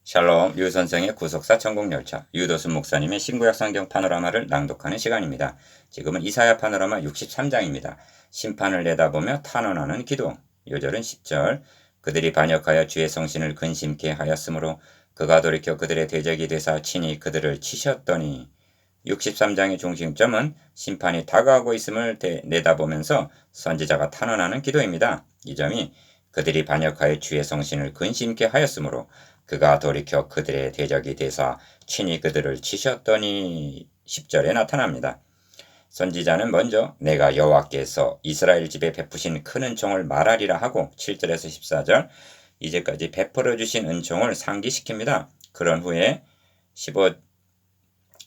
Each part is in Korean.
샬롬 류선생의 구속사 천국열차 유도순 목사님의 신구약 성경 파노라마를 낭독하는 시간입니다. 지금은 이사야 파노라마 63장입니다. 심판을 내다보며 탄원하는 기도. 요절은 10절. 그들이 반역하여 주의 성신을 근심케 하였으므로 그가 돌이켜 그들의 대적이 되사 친히 그들을 치셨더니. 63장의 중심점은 심판이 다가오고 있음을 내다보면서 선지자가 탄원하는 기도입니다. 이 점이 그들이 반역하여 주의 성신을 근심케 하였으므로 그가 돌이켜 그들의 대적이 되사 친히 그들을 치셨더니 10절에 나타납니다. 선지자는 먼저 내가 여호와께서 이스라엘 집에 베푸신 큰 은총을 말하리라 하고 7절에서 14절 이제까지 베풀어 주신 은총을 상기시킵니다. 그런 후에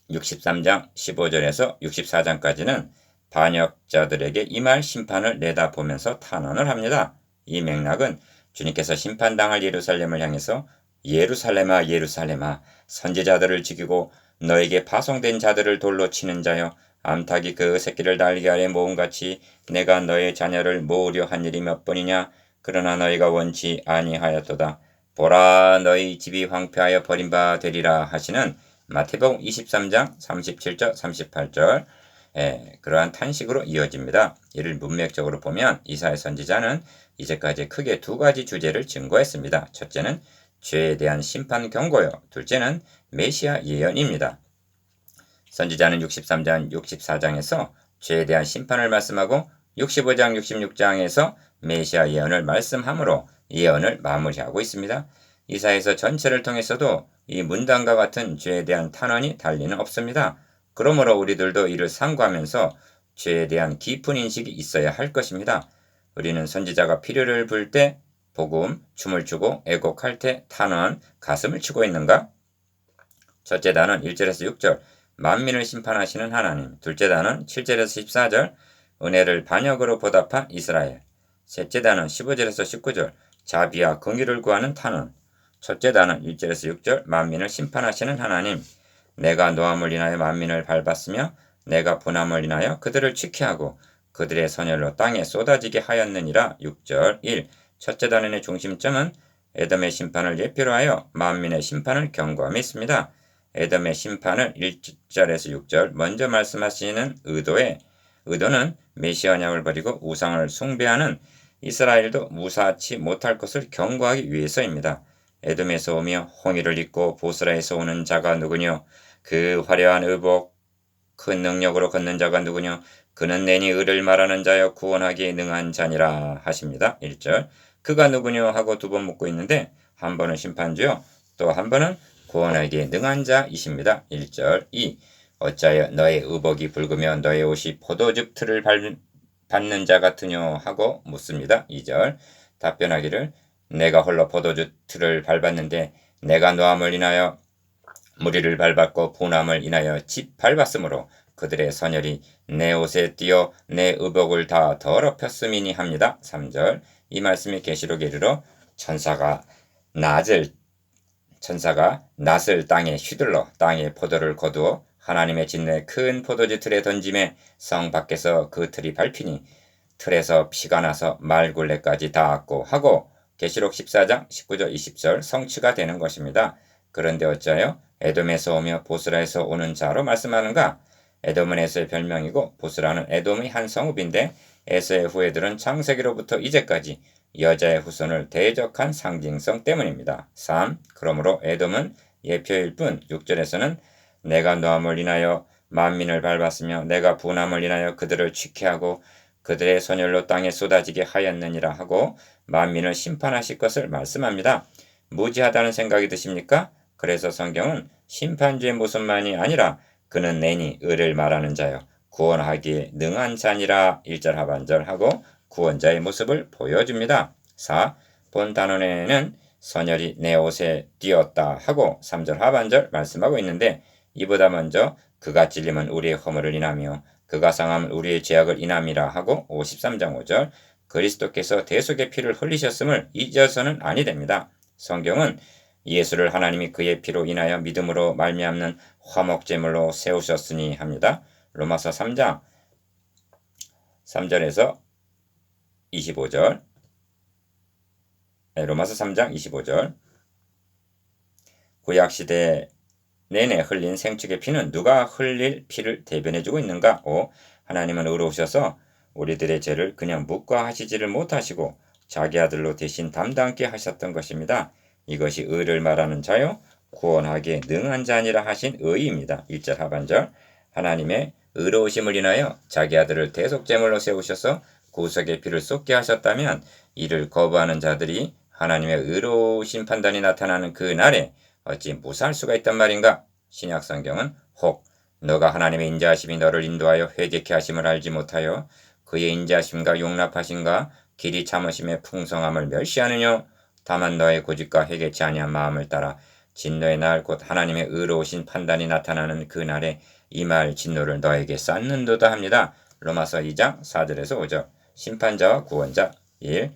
63장 15절에서 64장까지는 반역자들에게 임할 심판을 내다보면서 탄원을 합니다. 이 맥락은 주님께서 심판당할 예루살렘을 향해서 예루살렘아 예루살렘아 선지자들을 죽이고 너에게 파송된 자들을 돌로 치는 자여 암탉이 그 새끼를 날개 아래 모음같이 내가 너의 자녀를 모으려 한 일이 몇 번이냐 그러나 너희가 원치 아니하였도다. 보라 너희 집이 황폐하여 버림바 되리라 하시는 마태복음 23장 37절 38절 그러한 탄식으로 이어집니다. 이를 문맥적으로 보면 이사야 선지자는 이제까지 크게 두 가지 주제를 증거했습니다. 첫째는 죄에 대한 심판 경고요. 둘째는 메시아 예언입니다. 선지자는 63장, 64장에서 죄에 대한 심판을 말씀하고 65장, 66장에서 메시아 예언을 말씀하므로 예언을 마무리하고 있습니다. 이사야서 전체를 통해서도 이 문단과 같은 죄에 대한 탄원이 달리는 없습니다. 그러므로 우리들도 이를 상고하면서 죄에 대한 깊은 인식이 있어야 할 것입니다. 우리는 선지자가 피리를 불 때 복음, 춤을 추고 애곡할 때 탄원, 가슴을 치고 있는가? 첫째 단은 1절에서 6절 만민을 심판하시는 하나님. 둘째 단은 7절에서 14절 은혜를 반역으로 보답한 이스라엘. 셋째 단은 15절에서 19절 자비와 긍휼을 구하는 탄원. 첫째 단은 1절에서 6절 만민을 심판하시는 하나님. 내가 노함을 인하여 만민을 밟았으며 내가 분함을 인하여 그들을 취케하고 그들의 선열로 땅에 쏟아지게 하였느니라. 6절 1. 첫째 단원의 중심점은 에돔의 심판을 예표로 하여 만민의 심판을 경고함에 있습니다. 에돔의 심판을 1절에서 6절 먼저 말씀하시는 의도는 메시아 언약을 버리고 우상을 숭배하는 이스라엘도 무사치 못할 것을 경고하기 위해서입니다. 에돔에서 오며 홍의를 입고 보스라에서 오는 자가 누구뇨? 그 화려한 의복 큰 능력으로 걷는 자가 누구뇨? 그는 내니 의를 말하는 자여 구원하기에 능한 자니라 하십니다. 1절 그가 누구뇨 하고 두 번 묻고 있는데 한 번은 심판주요 또 한 번은 구원하기에 능한 자이십니다. 1절 2 어찌하여 너의 의복이 붉으며 너의 옷이 포도즙 틀을 밟는 자 같으뇨 하고 묻습니다. 2절 답변하기를 내가 홀로 포도즙 틀을 밟았는데 내가 노함을 인하여 무리를 밟았고 분함을 인하여 집 밟았으므로 그들의 선열이 내 옷에 띄어 내 의복을 다 더럽혔음이니 합니다. 3절 이 말씀이 계시록에 이르러 천사가 낫을 땅에 휘둘러 땅에 포도를 거두어 하나님의 진노의 큰 포도주 틀에 던짐에 성 밖에서 그 틀이 밟히니 틀에서 피가 나서 말굴레까지 닿았고 하고 계시록 14장 19절 20절 성취가 되는 것입니다. 그런데 어찌하여 에돔에서 오며 보스라에서 오는 자로 말씀하는가? 에돔은 에서의 별명이고 보스라는 에돔의 한 성읍인데 에서의 후예들은 창세기로부터 이제까지 여자의 후손을 대적한 상징성 때문입니다. 3. 그러므로 에돔은 예표일 뿐 6절에서는 내가 노함을 인하여 만민을 밟았으며 내가 분함을 인하여 그들을 취케하고 그들의 선열로 땅에 쏟아지게 하였느니라 하고 만민을 심판하실 것을 말씀합니다. 무지하다는 생각이 드십니까? 그래서 성경은 심판주의 모습만이 아니라 그는 내니 의를 말하는 자여 구원하기에 능한 자니라 1절 하반절 하고 구원자의 모습을 보여줍니다. 4. 본 단원에는 선열이 내 옷에 띄었다 하고 3절 하반절 말씀하고 있는데 이보다 먼저 그가 찔림은 우리의 허물을 인하며 그가 상함은 우리의 죄악을 인함이라 하고 53장 5절 그리스도께서 대속의 피를 흘리셨음을 잊어서는 아니 됩니다. 성경은 예수를 하나님이 그의 피로 인하여 믿음으로 말미암는 화목제물로 세우셨으니 합니다. 로마서 3장 3절에서 25절 로마서 3장 25절 구약시대 내내 흘린 생축의 피는 누가 흘릴 피를 대변해주고 있는가? 5. 하나님은 의로우셔서 우리들의 죄를 그냥 묵과하시지를 못하시고 자기 아들로 대신 담당케 하셨던 것입니다. 이것이 의를 말하는 자요 구원하기에 능한 자니라 하신 의입니다. 1절 하반절 하나님의 의로우심을 인하여 자기 아들을 대속제물로 세우셔서 구속의 피를 쏟게 하셨다면 이를 거부하는 자들이 하나님의 의로우신 판단이 나타나는 그 날에 어찌 무사할 수가 있단 말인가? 신약성경은 혹 너가 하나님의 인자하심이 너를 인도하여 회개케 하심을 알지 못하여 그의 인자하심과 용납하심과 길이 참으심의 풍성함을 멸시하느뇨. 다만 너의 고집과 회개치 아니한 마음을 따라 진노의 날 곧 하나님의 의로우신 판단이 나타나는 그 날에 임할 진노를 너에게 쌓는도다 합니다. 로마서 2장 4절에서 5절 심판자와 구원자 1.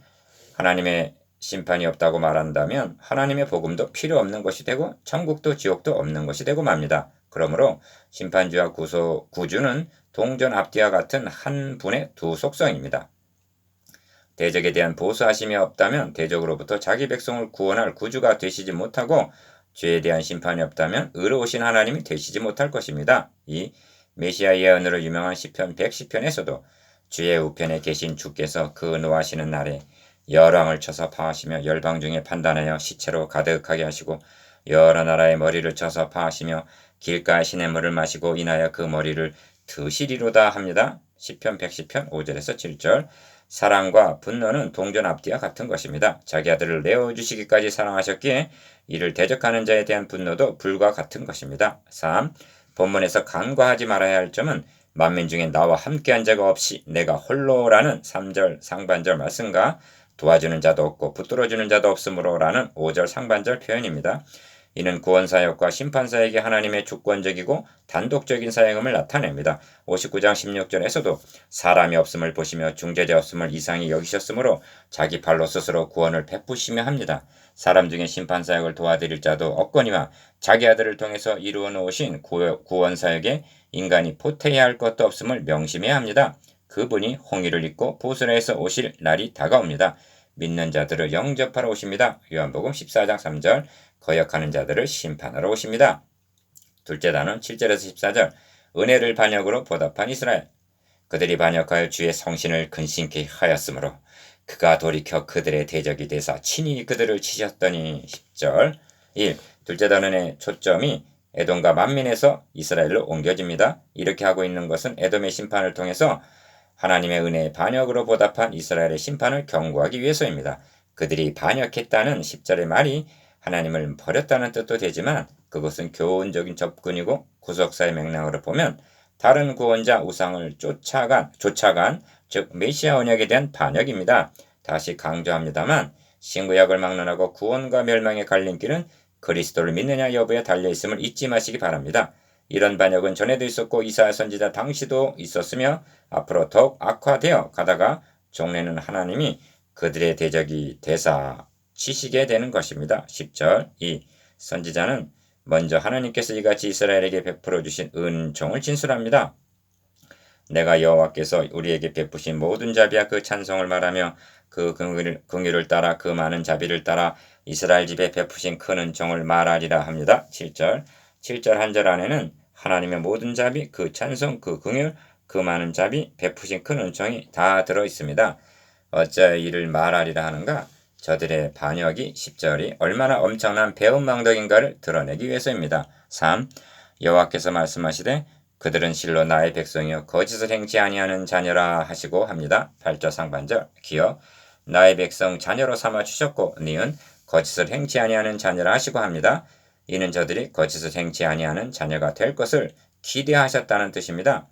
하나님의 심판이 없다고 말한다면 하나님의 복음도 필요 없는 것이 되고 천국도 지옥도 없는 것이 되고 맙니다. 그러므로 심판주와 구주는 동전 앞뒤와 같은 한 분의 두 속성입니다. 대적에 대한 보수하심이 없다면 대적으로부터 자기 백성을 구원할 구주가 되시지 못하고 죄에 대한 심판이 없다면 의로우신 하나님이 되시지 못할 것입니다. 이 메시아 예언으로 유명한 시편 110편에서도 주의 우편에 계신 주께서 그 노하시는 날에 열왕을 쳐서 파하시며 열방 중에 판단하여 시체로 가득하게 하시고 여러 나라의 머리를 쳐서 파하시며 길가의 시냇물을 마시고 인하여 그 머리를 드시리로다 합니다. 시편 110편 5절에서 7절 사랑과 분노는 동전 앞뒤와 같은 것입니다. 자기 아들을 내어주시기까지 사랑하셨기에 이를 대적하는 자에 대한 분노도 불과 같은 것입니다. 3. 본문에서 간과하지 말아야 할 점은 만민 중에 나와 함께한 자가 없이 내가 홀로라는 3절 상반절 말씀과 도와주는 자도 없고 붙들어주는 자도 없으므로 라는 5절 상반절 표현입니다. 이는 구원사역과 심판사역이 하나님의 주권적이고 단독적인 사역임을 나타냅니다. 59장 16절에서도 사람이 없음을 보시며 중재자 없음을 이상히 여기셨으므로 자기 발로 스스로 구원을 베푸시며 합니다. 사람 중에 심판사역을 도와드릴 자도 없거니와 자기 아들을 통해서 이루어 놓으신 구원사역에 인간이 보태야 할 것도 없음을 명심해야 합니다. 그분이 홍의를 입고 보수라에서 오실 날이 다가옵니다. 믿는 자들을 영접하러 오십니다. 요한복음 14장 3절 거역하는 자들을 심판하러 오십니다. 둘째 단원 7절에서 14절 은혜를 반역으로 보답한 이스라엘 그들이 반역하여 주의 성신을 근심케 하였으므로 그가 돌이켜 그들의 대적이 되사 친히 그들을 치셨더니 10절 1. 둘째 단원의 초점이 에돔과 만민에서 이스라엘로 옮겨집니다. 이렇게 하고 있는 것은 에돔의 심판을 통해서 하나님의 은혜의 반역으로 보답한 이스라엘의 심판을 경고하기 위해서입니다. 그들이 반역했다는 10절의 말이 하나님을 버렸다는 뜻도 되지만 그것은 교훈적인 접근이고 구속사의 맥락으로 보면 다른 구원자 우상을 쫓아간 즉 메시아 언약에 대한 반역입니다. 다시 강조합니다만 신구약을 막론하고 구원과 멸망의 갈림길은 그리스도를 믿느냐 여부에 달려있음을 잊지 마시기 바랍니다. 이런 반역은 전에도 있었고 이사야 선지자 당시도 있었으며 앞으로 더욱 악화되어 가다가 종래는 하나님이 그들의 대적이 되사 치시게 되는 것입니다. 10절 2. 선지자는 먼저 하나님께서 이같이 이스라엘에게 베풀어 주신 은총을 진술합니다. 내가 여호와께서 우리에게 베푸신 모든 자비와 그 찬송을 말하며 그 긍휼을 따라 그 많은 자비를 따라 이스라엘 집에 베푸신 큰 은총을 말하리라 합니다. 7절 7절 한 절 안에는 하나님의 모든 자비, 그 찬송, 그 긍휼, 그 많은 자비, 베푸신 큰 은총이 다 들어 있습니다. 어찌하여 이를 말하리라 하는가? 저들의 반역이 10절이 얼마나 엄청난 배은망덕인가를 드러내기 위해서입니다. 3. 여호와께서 말씀하시되 그들은 실로 나의 백성이여 거짓을 행치 아니하는 자녀라 하시고 합니다. 8절 상반절 기억 나의 백성 자녀로 삼아 주셨고 니은 거짓을 행치 아니하는 자녀라 하시고 합니다. 이는 저들이 거짓을 행치 아니하는 자녀가 될 것을 기대하셨다는 뜻입니다.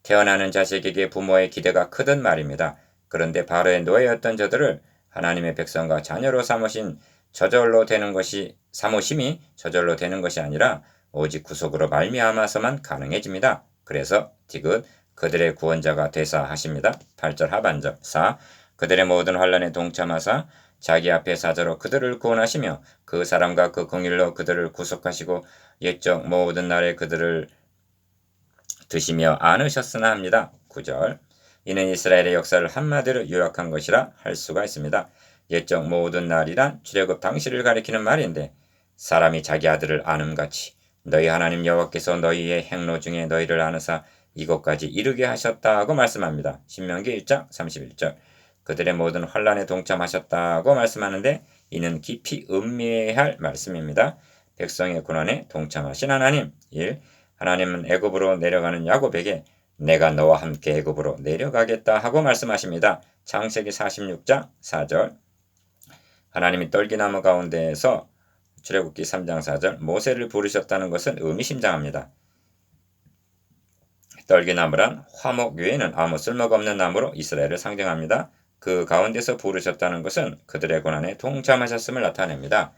태어나는 자식에게 부모의 기대가 크든 말입니다. 그런데 바로의 노예였던 저들을 하나님의 백성과 자녀로 삼으심이 저절로 되는 것이 아니라 오직 구속으로 말미암아서만 가능해집니다. 그래서 디귿 그들의 구원자가 되사 하십니다. 8절 하반절 4. 그들의 모든 환난에 동참하사 자기 앞에 사자로 그들을 구원하시며 그 사람과 그 긍휼로 그들을 구속하시고 옛적 모든 날에 그들을 드시며 안으셨으나 합니다. 9절 이는 이스라엘의 역사를 한마디로 요약한 것이라 할 수가 있습니다. 옛적 모든 날이란 출애굽 당시를 가리키는 말인데 사람이 자기 아들을 아는같이 너희 하나님 여호와께서 너희의 행로 중에 너희를 아느사 이곳까지 이르게 하셨다고 말씀합니다. 신명기 1장 31절. 그들의 모든 환란에 동참하셨다고 말씀하는데 이는 깊이 음미해야 할 말씀입니다. 백성의 고난에 동참하신 하나님. 1. 하나님은 애굽으로 내려가는 야곱에게 내가 너와 함께 애굽으로 내려가겠다 하고 말씀하십니다. 창세기 46장 4절. 하나님이 떨기나무 가운데에서 출애굽기 3장 4절 모세를 부르셨다는 것은 의미심장합니다. 떨기나무란 화목 외에는 아무 쓸모가 없는 나무로 이스라엘을 상징합니다. 그 가운데서 부르셨다는 것은 그들의 고난에 동참하셨음을 나타냅니다.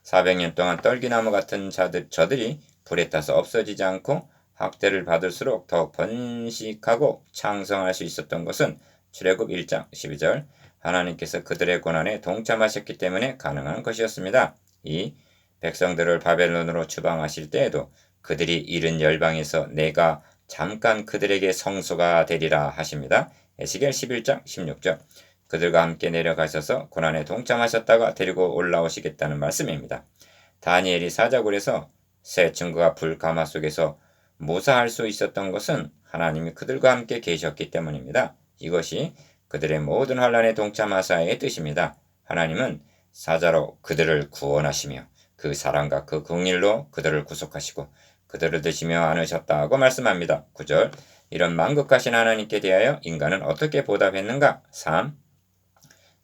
400년 동안 떨기나무 같은 저들이 불에 타서 없어지지 않고 학대를 받을수록 더욱 번식하고 창성할 수 있었던 것은 출애굽 1장 12절 하나님께서 그들의 고난에 동참하셨기 때문에 가능한 것이었습니다. 2. 백성들을 바벨론으로 추방하실 때에도 그들이 잃은 열방에서 내가 잠깐 그들에게 성소가 되리라 하십니다. 에스겔 11장 16절 그들과 함께 내려가셔서 고난에 동참하셨다가 데리고 올라오시겠다는 말씀입니다. 다니엘이 사자굴에서 새 증거가 불가마 속에서 모사할 수 있었던 것은 하나님이 그들과 함께 계셨기 때문입니다. 이것이 그들의 모든 환란에 동참하사의 뜻입니다. 하나님은 사자로 그들을 구원하시며 그 사랑과 그 긍휼로 그들을 구속하시고 그들을 드시며 안으셨다고 말씀합니다. 9절 이런 만극하신 하나님께 대하여 인간은 어떻게 보답했는가? 3.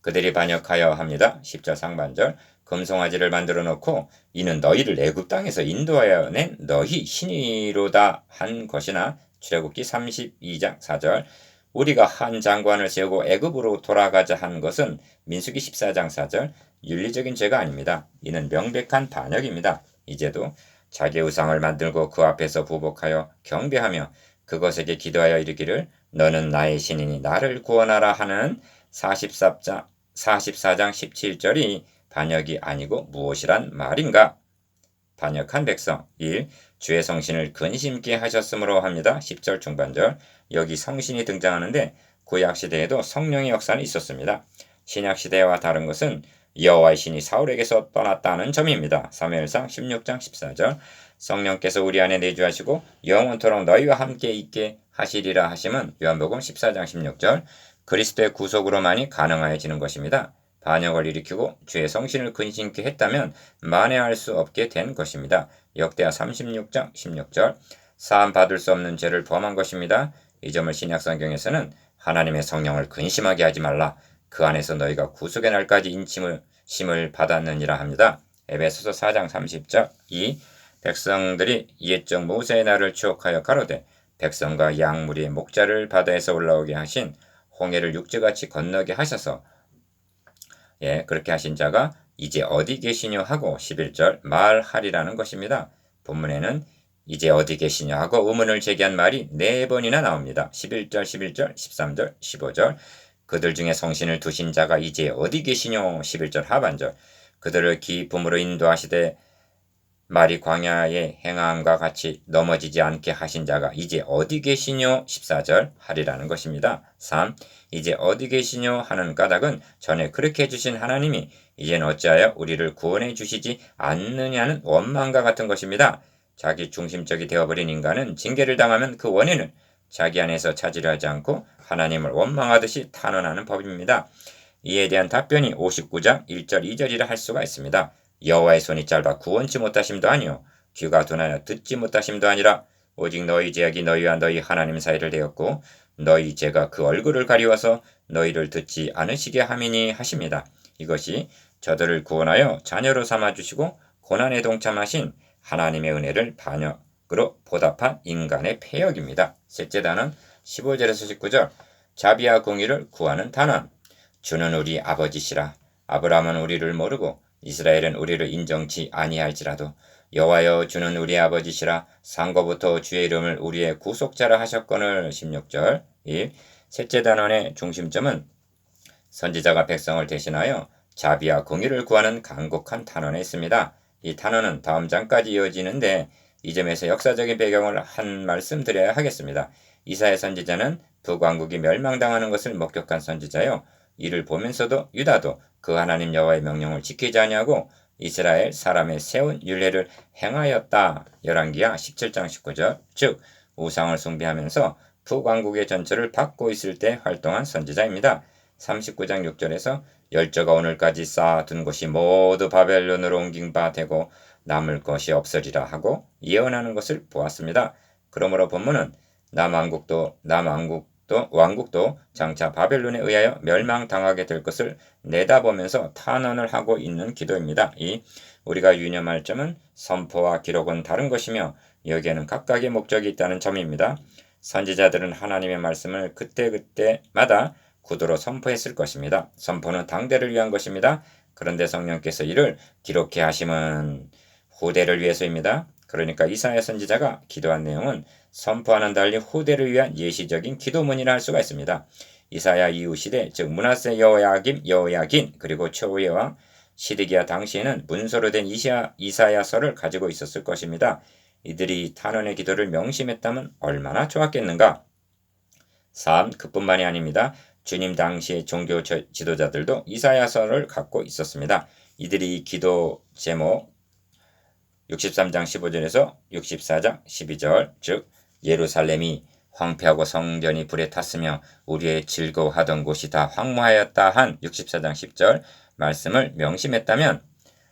그들이 반역하여 합니다. 10절 상반절 금송아지를 만들어 놓고 이는 너희를 애굽 땅에서 인도하여 낸 너희 신이로다 한 것이나 출애굽기 32장 4절 우리가 한 장관을 세우고 애굽으로 돌아가자 한 것은 민수기 14장 4절 윤리적인 죄가 아닙니다. 이는 명백한 반역입니다. 이제도 자기 우상을 만들고 그 앞에서 부복하여 경배하며 그것에게 기도하여 이르기를 너는 나의 신이니 나를 구원하라 하는 44장 17절이 반역이 아니고 무엇이란 말인가? 반역한 백성 1. 주의 성신을 근심케 하셨으므로 합니다. 10절 중반절 여기 성신이 등장하는데 구약시대에도 성령의 역사는 있었습니다. 신약시대와 다른 것은 여호와의 신이 사울에게서 떠났다는 점입니다. 사무엘상 16장 14절 성령께서 우리 안에 내주하시고 영원토록 너희와 함께 있게 하시리라 하심은 요한복음 14장 16절 그리스도의 구속으로만이 가능해지는 것입니다. 반역을 일으키고 주의 성신을 근심케 했다면 만회할 수 없게 된 것입니다. 역대하 36장 16절 사함 받을 수 없는 죄를 범한 것입니다. 이 점을 신약성경에서는 하나님의 성령을 근심하게 하지 말라. 그 안에서 너희가 구속의 날까지 인침을 받았느니라 합니다. 에베소서 4장 30절 2. 백성들이 옛적 모세의 날을 추억하여 가로되 백성과 양무리의 목자를 바다에서 올라오게 하신 홍해를 육지같이 건너게 하셔서 그렇게 하신 자가 이제 어디 계시뇨 하고 11절 말하리라는 것입니다. 본문에는 이제 어디 계시뇨 하고 의문을 제기한 말이 4번이나 나옵니다. 11절, 13절, 15절 그들 중에 성신을 두신 자가 이제 어디 계시뇨 11절 하반절 그들을 기쁨으로 인도하시되 말이 광야에 행함과 같이 넘어지지 않게 하신 자가 이제 어디 계시뇨 14절 하리라는 것입니다. 3. 이제 어디 계시뇨 하는 까닭은 전에 그렇게 해주신 하나님이 이젠 어찌하여 우리를 구원해 주시지 않느냐는 원망과 같은 것입니다. 자기 중심적이 되어버린 인간은 징계를 당하면 그 원인을 자기 안에서 찾으려 하지 않고 하나님을 원망하듯이 탄원하는 법입니다. 이에 대한 답변이 59장 1절 2절이라 할 수가 있습니다. 여호와의 손이 짧아 구원치 못하심도 아니요 귀가 둔하여 듣지 못하심도 아니라 오직 너희 죄악이 너희와 너희 하나님 사이를 되었고 너희 죄가 그 얼굴을 가리워서 너희를 듣지 않으시게 함이니 하십니다. 이것이 저들을 구원하여 자녀로 삼아주시고 고난에 동참하신 하나님의 은혜를 반역으로 보답한 인간의 패역입니다. 셋째 단원 15절에서 19절 자비와 공의를 구하는 단원 주는 우리 아버지시라 아브라함은 우리를 모르고 이스라엘은 우리를 인정치 아니할지라도 여호와여 주는 우리 아버지시라 상고부터 주의 이름을 우리의 구속자라 하셨거늘 16절 1. 셋째 단원의 중심점은 선지자가 백성을 대신하여 자비와 공의를 구하는 간곡한 탄원에 있습니다. 이 탄원은 다음 장까지 이어지는데 이 점에서 역사적인 배경을 한 말씀 드려야 하겠습니다. 이사야 선지자는 북왕국이 멸망당하는 것을 목격한 선지자요. 이를 보면서도 유다도 그 하나님 여호와의 명령을 지키지 아니하고 이스라엘 사람의 세운 율례를 행하였다. 열왕기하 17장 19절. 즉 우상을 숭배하면서 북왕국의 전철을 받고 있을 때 활동한 선지자입니다. 39장 6절에서 열조가 오늘까지 쌓아둔 곳이 모두 바벨론으로 옮긴 바 되고 남을 것이 없으리라 하고 예언하는 것을 보았습니다. 그러므로 본문은 왕국도 장차 바벨론에 의하여 멸망당하게 될 것을 내다보면서 탄원을 하고 있는 기도입니다. 우리가 유념할 점은 선포와 기록은 다른 것이며 여기에는 각각의 목적이 있다는 점입니다. 선지자들은 하나님의 말씀을 그때그때마다 구두로 선포했을 것입니다. 선포는 당대를 위한 것입니다. 그런데 성령께서 이를 기록해 하심은 후대를 위해서입니다. 그러니까 이사야 선지자가 기도한 내용은 선포와는 달리 후대를 위한 예시적인 기도문이라 할 수가 있습니다. 이사야 이후 시대, 즉 므낫세 여호야긴 그리고 최후의 왕 시드기야 당시에는 문서로 된 이사야서를 가지고 있었을 것입니다. 이들이 탄원의 기도를 명심했다면 얼마나 좋았겠는가. 3. 그뿐만이 아닙니다. 주님 당시의 종교 지도자들도 이사야서를 갖고 있었습니다. 이들이 이 기도 제목 63장 15절에서 64장 12절, 즉 예루살렘이 황폐하고 성전이 불에 탔으며 우리의 즐거워하던 곳이 다 황무하였다 한 64장 10절 말씀을 명심했다면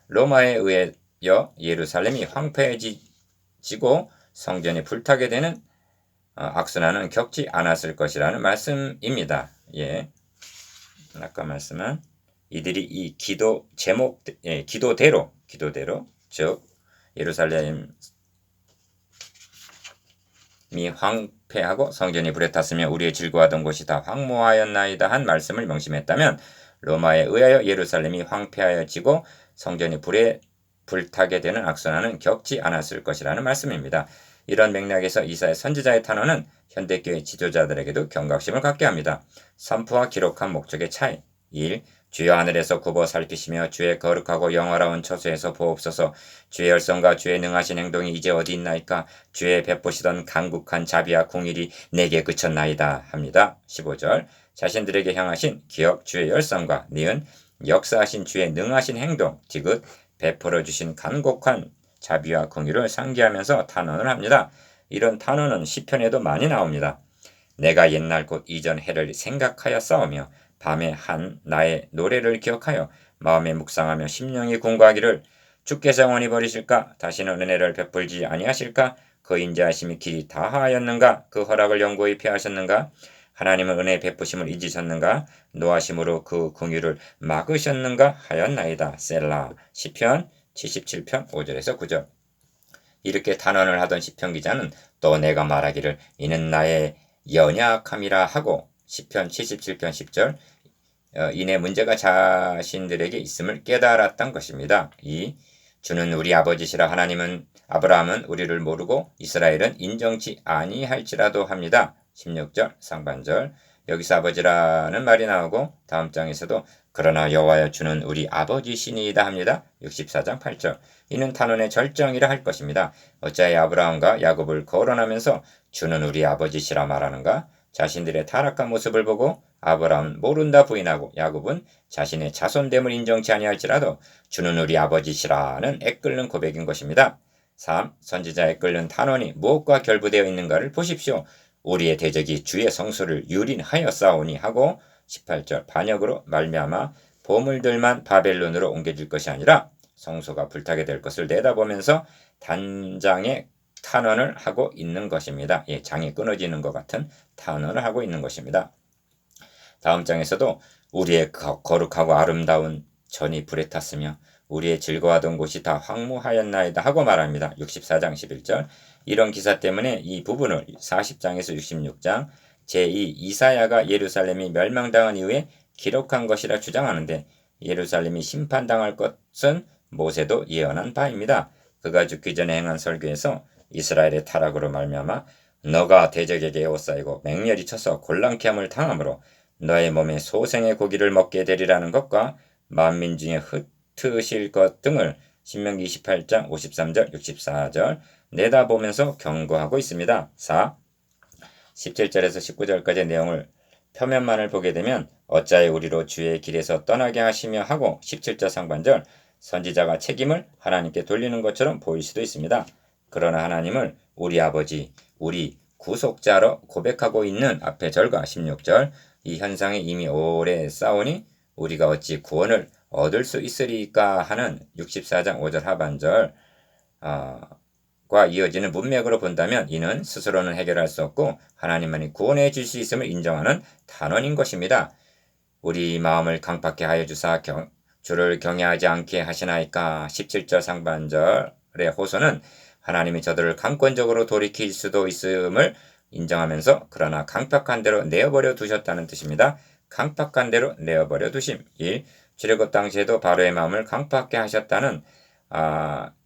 로마에 의하여 예루살렘이 황폐해지고 성전이 불타게 되는 악순환은 겪지 않았을 것이라는 말씀입니다. 아까 말씀은 이들이 이 기도 제목, 기도대로 즉 예루살렘이 황폐하고 성전이 불에 탔으며 우리의 즐거워하던 곳이 다 황무하였나이다 한 말씀을 명심했다면 로마에 의하여 예루살렘이 황폐하여지고 성전이 불타게 되는 악순환은 겪지 않았을 것이라는 말씀입니다. 이런 맥락에서 이사야 선지자의 탄원은 현대교회 지도자들에게도 경각심을 갖게 합니다. 선포와 기록한 목적의 차이. 1. 주여 하늘에서 굽어 살피시며 주의 거룩하고 영화로운 처소에서 보옵소서. 주의 열성과 주의 능하신 행동이 이제 어디 있나이까. 주의 베푸시던 강국한 자비와 공일이 내게 그쳤나이다 합니다. 15절 자신들에게 향하신 기억 주의 열성과 니은 역사하신 주의 능하신 행동 디귿 베풀어 주신 간곡한 자비와 공의를 상기하면서 탄원을 합니다. 이런 탄원은 시편에도 많이 나옵니다. 내가 옛날 곧 이전 해를 생각하여 싸우며 밤에 한 나의 노래를 기억하여 마음에 묵상하며 심령이 궁구하기를 주께서 영원히 버리실까? 다시는 은혜를 베풀지 아니하실까? 그 인자하심이 길이 다하였는가? 그 허락을 영구히 피하셨는가? 하나님은 은혜 베푸심을 잊으셨는가? 노하심으로 그 긍휼을 막으셨는가? 하였나이다. 셀라. 시편 77편 5절에서 9절. 이렇게 탄원을 하던 시편 기자는 또 내가 말하기를 이는 나의 연약함이라 하고 시편 77편 10절 이내 문제가 자신들에게 있음을 깨달았던 것입니다. 주는 우리 아버지시라 하나님은 아브라함은 우리를 모르고 이스라엘은 인정치 아니할지라도 합니다. 16절 상반절 여기서 아버지라는 말이 나오고 다음 장에서도 그러나 여호와여 주는 우리 아버지시니이다 합니다. 64장 8절 이는 탄원의 절정이라 할 것입니다. 어찌하여 아브라함과 야곱을 거론하면서 주는 우리 아버지시라 말하는가? 자신들의 타락한 모습을 보고 아브라함은 모른다 부인하고 야곱은 자신의 자손됨을 인정치 아니할지라도 주는 우리 아버지시라는 애끓는 고백인 것입니다. 3. 선지자의 끓는 탄원이 무엇과 결부되어 있는가를 보십시오. 우리의 대적이 주의 성소를 유린하여 싸우니 하고 18절 반역으로 말미암아 보물들만 바벨론으로 옮겨질 것이 아니라 성소가 불타게 될 것을 내다보면서 단장의 탄원을 하고 있는 것입니다. 장이 끊어지는 것 같은 탄원을 하고 있는 것입니다. 다음 장에서도 우리의 거룩하고 아름다운 전이 불에 탔으며 우리의 즐거워하던 곳이 다 황무하였나이다 하고 말합니다. 64장 11절 이런 기사 때문에 이 부분을 40장에서 66장 제2 이사야가 예루살렘이 멸망당한 이후에 기록한 것이라 주장하는데 예루살렘이 심판당할 것은 모세도 예언한 바입니다. 그가 죽기 전에 행한 설교에서 이스라엘의 타락으로 말미암아 너가 대적에게 에워싸이고 맹렬히 쳐서 곤란케 함을 당하므로 너의 몸에 소생의 고기를 먹게 되리라는 것과 만민 중에 흩으실 것 등을 신명기 28장 53절 64절 내다보면서 경고하고 있습니다. 4. 17절에서 19절까지의 내용을 표면만을 보게 되면 어찌하여 우리로 주의 길에서 떠나게 하시며 하고 17절 상반절 선지자가 책임을 하나님께 돌리는 것처럼 보일 수도 있습니다. 그러나 하나님을 우리 아버지, 우리 구속자로 고백하고 있는 앞의 절과 16절 이 현상이 이미 오래 쌓오니 우리가 어찌 구원을 얻을 수 있으리까 하는 64장 5절 하반절 과 이어지는 문맥으로 본다면 이는 스스로는 해결할 수 없고 하나님만이 구원해 줄 수 있음을 인정하는 단언인 것입니다. 우리 마음을 강팍케 하여 주사 주를 경외하지 않게 하시나이까 17절 상반절의 호소는 하나님이 저들을 강권적으로 돌이킬 수도 있음을 인정하면서 그러나 강팍한 대로 내어버려 두셨다는 뜻입니다. 강팍한 대로 내어버려 두심. 1. 출애굽 당시에도 바로의 마음을 강팍하게 하셨다는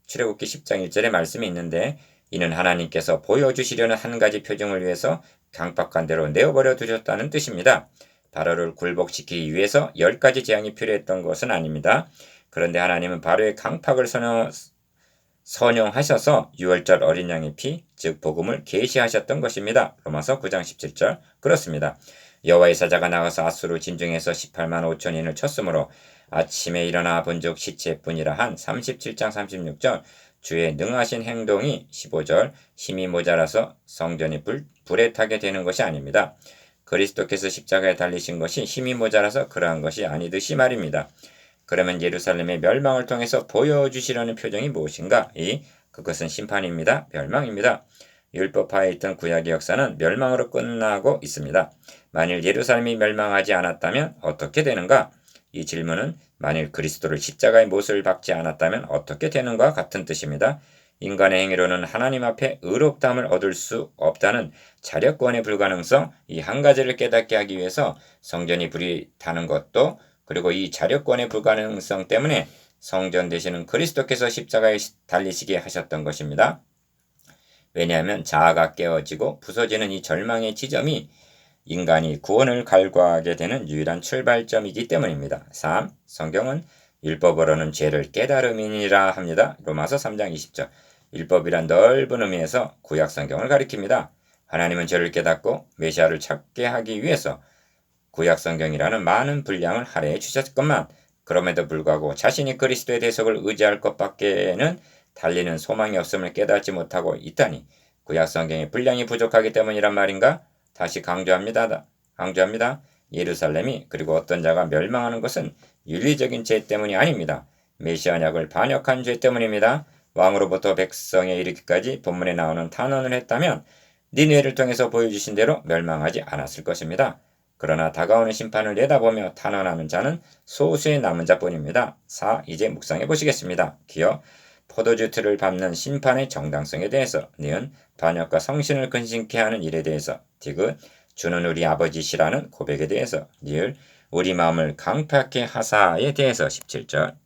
출애굽기 10장 1절의 말씀이 있는데 이는 하나님께서 보여주시려는 한 가지 표징을 위해서 강팍한 대로 내어버려 두셨다는 뜻입니다. 바로를 굴복시키기 위해서 10가지 재앙이 필요했던 것은 아닙니다. 그런데 하나님은 바로의 강팍을 선용하셔서 유월절 어린 양의 피, 즉 복음을 계시하셨던 것입니다. 로마서 9장 17절 그렇습니다. 여호와의 사자가 나가서 아수르 진중에서 18만 5천인을 쳤으므로 아침에 일어나 본즉 시체뿐이라 한 37장 36절 주의 능하신 행동이 15절 힘이 모자라서 성전이 불에 타게 되는 것이 아닙니다. 그리스도께서 십자가에 달리신 것이 힘이 모자라서 그러한 것이 아니듯이 말입니다. 그러면 예루살렘의 멸망을 통해서 보여주시려는 표정이 무엇인가? 그것은 심판입니다. 멸망입니다. 율법하에 있던 구약의 역사는 멸망으로 끝나고 있습니다. 만일 예루살렘이 멸망하지 않았다면 어떻게 되는가? 이 질문은 만일 그리스도를 십자가의 못을 박지 않았다면 어떻게 되는가 같은 뜻입니다. 인간의 행위로는 하나님 앞에 의롭다함을 얻을 수 없다는 자력권의 불가능성 이 한 가지를 깨닫게 하기 위해서 성전이 불이 타는 것도 그리고 이 자력권의 불가능성 때문에 성전 되시는 그리스도께서 십자가에 달리시게 하셨던 것입니다. 왜냐하면 자아가 깨어지고 부서지는 이 절망의 지점이 인간이 구원을 갈구하게 되는 유일한 출발점이기 때문입니다. 3. 성경은 율법으로는 죄를 깨달음이니라 합니다. 로마서 3장 20절 율법이란 넓은 의미에서 구약 성경을 가리킵니다. 하나님은 죄를 깨닫고 메시아를 찾게 하기 위해서 구약 성경이라는 많은 분량을 할애해 주셨건만 그럼에도 불구하고 자신이 그리스도의 대속을 의지할 것밖에는 달리는 소망이 없음을 깨닫지 못하고 있다니 구약 성경의 분량이 부족하기 때문이란 말인가? 다시 강조합니다. 예루살렘이 그리고 어떤 자가 멸망하는 것은 윤리적인 죄 때문이 아닙니다. 메시아 언약을 반역한 죄 때문입니다. 왕으로부터 백성에 이르기까지 본문에 나오는 탄원을 했다면 니느웨를 통해서 보여주신 대로 멸망하지 않았을 것입니다. 그러나 다가오는 심판을 내다보며 탄원하는 자는 소수의 남은 자뿐입니다. 4. 이제 묵상해 보시겠습니다. 기어 포도주 틀을 밟는 심판의 정당성에 대해서 니은 반역과 성신을 근심케 하는 일에 대해서 디귿 주는 우리 아버지시라는 고백에 대해서 니을 우리 마음을 강팍케 하사에 대해서 17절